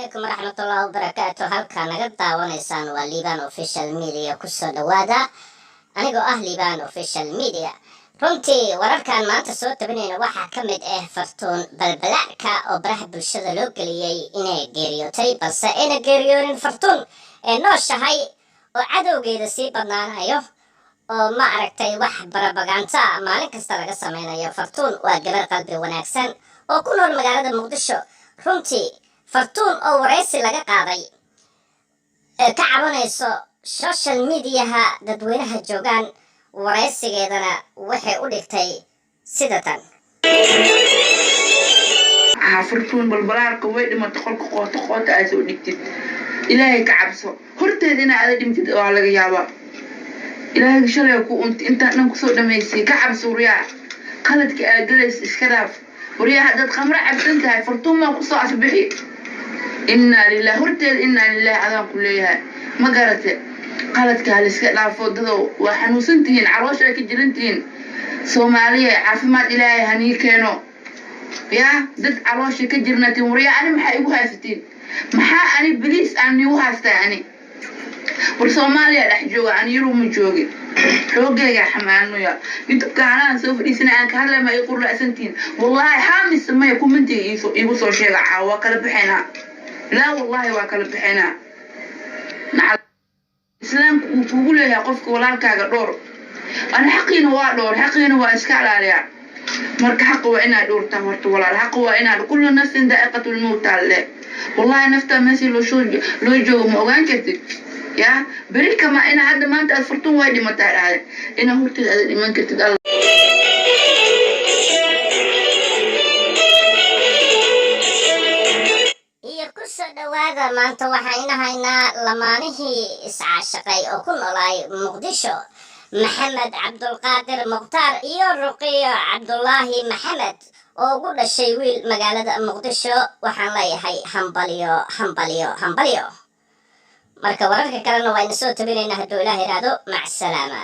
عليكم ورحمة الله وبركاته. halkaan naga daawanaysaan waa Liban Official Media ku soo dhawaada anigoo Liban Official Media. runtii wararkan maanta soo tabinayna waxaa ka mid ah Fartuun Balbalaarka oo baraha bulshada loo geliyay inay geeriyootay balse ayna geeriyoonin Fartuun ee nooshahay oo cadowgeeda sii badnaanayo oo ma aragtay wax barabagaanta maalin kasta laga sameynayo. Fartuun waa gabar qalbi wanaagsan oo ku nool magaalada Muqdisho. runtii Fartuun oo wareysi laga qaaday ka cabanayso social media-ha dadweynaha joogaan wareysigeedana waxay u dhigtay sida tan. Fartuun Balbalaarka way dhimatay qolka qoota ay soo dhigtid ilaahay ka cabso horteedina aad dhimtid oo laga yaabo ilaahay shalay ku inta dhan ku soo dhameysay ka cabso riyaa qaladka aad galeys iska dhaaf riyaa dad qamra cabsan tahay Fartuun ma ku soo asbixi inna lillahi horteed inna lillahi adaan ku leeyahay ma garatay qaladka hal iska dhaafo dado waa xanuunsantiin caloosha ka jirantiin Soomaaliya caafimaad ilaahay hani keeno يا دد عروشي كجرنتي وريا أنا محا إيوها ستين محا أنا بليس أنا إيوها ستاني والصوماليا رح جوغا أنا يرو من جوغي حوغي يا حمانو يا يتبقى أنا سوف ليسنا أنك هلا ما يقول لأسنتين والله حامي السما يكون منتي يبصر شيغا واكل بحينا لا والله واكل بحينا مع الإسلام وقول يا قفك ولا كاغا دور أنا حقين waa دور حقين waa iska عليا marka xaq waa inaad dhurta horta walaal xaq waa inaad kullu nafsin da'iqatul maut alle wallahi nafta meesha loo joogo ma ogaan kartid ya bari kama ina hadda maanta aad Fartuun way dhimatay dhahay ina hortid aad dhiman kartid alla iyo ku soo dhawaada maanta waxayna haynaa lamaanihii iscaashaqay oo ku noolay Muqdisho محمد عبد القادر مختار iyo Ruqiyo Cabdullaahi Maxamed oo ugu dhashay wiil magaalada Muqdisho. waxaan leeyahay hambaliyo marka wararka kalena waa in soo tabinaynaa hadduu Ilaahay raado. mac salaama.